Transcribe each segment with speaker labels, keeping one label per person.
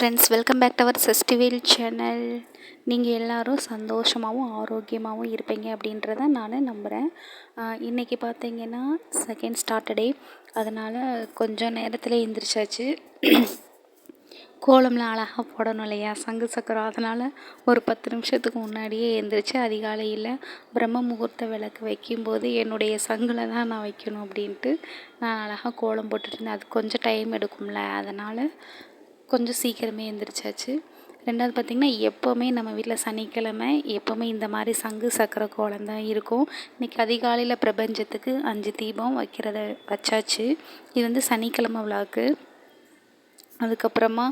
Speaker 1: Friends, welcome back to our festival channel. நீங்கள் எல்லோரும் சந்தோஷமாகவும் ஆரோக்கியமாகவும் இருப்பீங்க அப்படின்றத நான் நம்புகிறேன். இன்றைக்கி பார்த்தீங்கன்னா செகண்ட் சாட்டர்டே, அதனால் கொஞ்சம் நேரத்தில் எழுந்திரிச்சாச்சு. கோலம்லாம் அழகாக போடணும் இல்லையா, சங்கு சக்கரம். அதனால் ஒரு 10 நிமிஷத்துக்கு முன்னாடியே எழுந்திரிச்சு அதிகாலையில் பிரம்ம முகூர்த்த விளக்கு வைக்கும்போது என்னுடைய சங்கில் தான் நான் வைக்கணும் அப்படின்ட்டு நான் அழகாக கோலம் போட்டுருந்தேன். அது கொஞ்சம் டைம் எடுக்கும்ல, அதனால் கொஞ்சம் சீக்கிரமே எழுந்திரிச்சாச்சு. ரெண்டாவது பார்த்திங்கன்னா, எப்போவுமே நம்ம வீட்டில் சனிக்கிழமை எப்போவுமே இந்த மாதிரி சங்கு சக்கரை கோலம் தான் இருக்கும். இன்றைக்கி அதிகாலையில் பிரபஞ்சத்துக்கு 5 தீபம் வச்சாச்சு. இது வந்து சனிக்கிழமை விழாக்கு. அதுக்கப்புறமா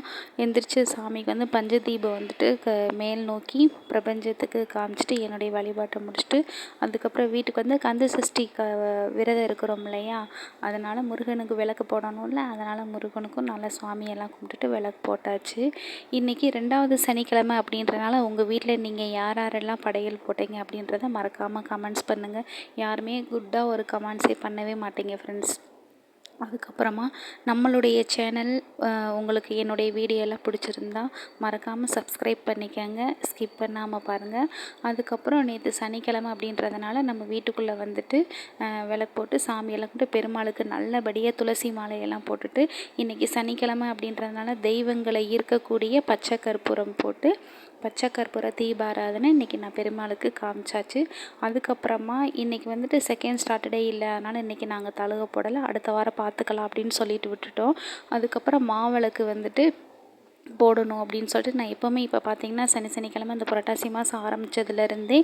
Speaker 1: எந்திரிச்சு சாமிக்கு வந்து பஞ்சதீபம் வந்துட்டு மேல் நோக்கி பிரபஞ்சத்துக்கு காமிச்சிட்டு என்னுடைய வழிபாட்டை முடிச்சுட்டு, அதுக்கப்புறம் வீட்டுக்கு வந்து கந்த சஷ்டி விரதம் இருக்கிறோம் இல்லையா, அதனால் முருகனுக்கு விளக்கு போடணும்ல, அதனால் முருகனுக்கும் நல்லா சுவாமியெல்லாம் கும்பிட்டுட்டு விளக்கு போட்டாச்சு. இன்றைக்கி 2வது சனிக்கிழமை அப்படின்றனால உங்கள் வீட்டில் நீங்கள் யாரெல்லாம் படையல் போட்டீங்க அப்படின்றத மறக்காமல் கமெண்ட்ஸ் பண்ணுங்கள். யாருமே குட்டாக ஒரு கமெண்ட்ஸே பண்ணவே மாட்டீங்க ஃப்ரெண்ட்ஸ். அதுக்கப்புறமா நம்மளுடைய சேனல் உங்களுக்கு என்னுடைய வீடியோலாம் பிடிச்சிருந்தா மறக்காமல் சப்ஸ்கிரைப் பண்ணிக்கோங்க, ஸ்கிப் பண்ணாமல் பாருங்கள். அதுக்கப்புறம் நேற்று சனிக்கிழமை அப்படின்றதுனால நம்ம வீட்டுக்குள்ளே வந்துட்டு விளக்கு போட்டு சாமியெல்லாம் கும்பிட்டு பெருமாளுக்கு நல்லபடியாக துளசி மாலையெல்லாம் போட்டுட்டு, இன்றைக்கி சனிக்கிழமை அப்படின்றதுனால தெய்வங்களை ஈர்க்கக்கூடிய பச்சை கற்பூரம் போட்டு பச்சை கற்பூர தீபாராதனை இன்றைக்கி நான் பெருமாளுக்கு காமிச்சாச்சு. அதுக்கப்புறமா இன்றைக்கி வந்துட்டு செகண்ட் சாட்டர்டே இல்லை, அதனால் இன்றைக்கி நாங்கள் தழுக போடலை, அடுத்த வாரம் பார்த்துக்கலாம் அப்படின்னு சொல்லிட்டு விட்டுட்டோம். அதுக்கப்புறம் மாவிளக்கு வந்துட்டு போடணும் அப்படின்னு சொல்லிட்டு நான் எப்போவுமே இப்போ பார்த்திங்கன்னா சனிக்கிழமை இந்த புரட்டாசி மாதம் ஆரம்பித்ததுலேருந்தே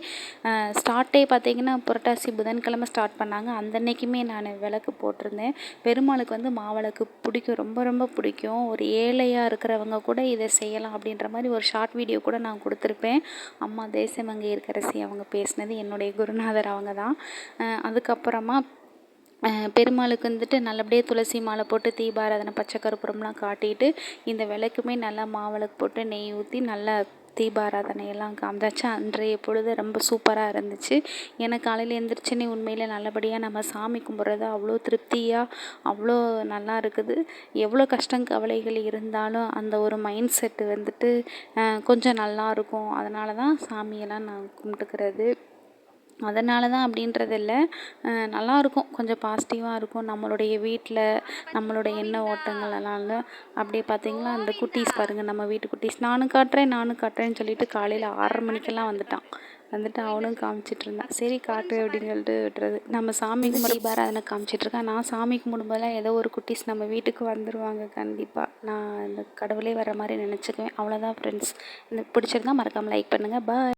Speaker 1: ஸ்டார்ட்டே பார்த்திங்கன்னா புரட்டாசி புதன்கிழமை ஸ்டார்ட் பண்ணாங்க. அன்றைக்குமே நான் விளக்கு போட்டிருந்தேன். பெருமாளுக்கு வந்து மாவிளக்கு பிடிக்கும், ரொம்ப ரொம்ப பிடிக்கும். ஒரு ஏழையாக இருக்கிறவங்க கூட இதை செய்யலாம் அப்படின்ற மாதிரி ஒரு ஷார்ட் வீடியோ கூட நான் கொடுத்துருப்பேன். அம்மா தேசமங்கை இருக்கரசி அவங்க பேசினது, என்னுடைய குருநாதர் அவங்க தான். அதுக்கப்புறமா பெருமாளுக்கு வந்துட்டு நல்லபடியாக துளசி மாலை போட்டு தீபாராதனை பச்சை கற்பூரம்லாம் காட்டிட்டு இந்த விளக்குமே நல்லா மாவிளக்கு போட்டு நெய் ஊற்றி நல்லா தீபாராதனையெல்லாம் காமிச்சாச்சு. அன்றைய பொழுது ரொம்ப சூப்பராக இருந்துச்சு. எனக்கு காலையில் எழுந்திரிச்சுன்னே உண்மையில் நல்லபடியாக நம்ம சாமி கும்பிட்றது அவ்வளோ திருப்தியாக அவ்வளோ நல்லா இருக்குது. எவ்வளோ கஷ்டம் கவலைகள் இருந்தாலும் அந்த ஒரு மைண்ட் செட்டு வந்துட்டு கொஞ்சம் நல்லாயிருக்கும். அதனால தான் சாமியெல்லாம் நான் கும்பிட்டுக்கிறது. அதனால தான் அப்படின்றது இல்லை, நல்லாயிருக்கும், கொஞ்சம் பாசிட்டிவாக இருக்கும். நம்மளுடைய வீட்டில் நம்மளோட எண்ண ஓட்டங்கள் எல்லாம் அப்படியே பார்த்திங்களா, அந்த குட்டீஸ் பாருங்கள், நம்ம வீட்டு குட்டீஸ் நானும் காட்டுறேன்னு சொல்லிட்டு காலையில் 6:30 மணிக்கெல்லாம் வந்துட்டு அவளும் காமிச்சிட்டு இருந்தான். சரி காட்டு அப்படின்னு சொல்லிட்டு விட்டுறது. நம்ம சாமி கும்பிட்ற அதனை காமிச்சிட்ருக்கேன். நான் சாமி கும்பிடும்போதெல்லாம் ஏதோ ஒரு குட்டீஸ் நம்ம வீட்டுக்கு வந்துடுவாங்க கண்டிப்பாக. நான் இந்த கடவுளே வர மாதிரி நினச்சிக்குவேன். அவ்வளோதான் ஃப்ரெண்ட்ஸ். இந்த பிடிச்சிருந்தா மறக்காமல் லைக் பண்ணுங்கள். பாய்.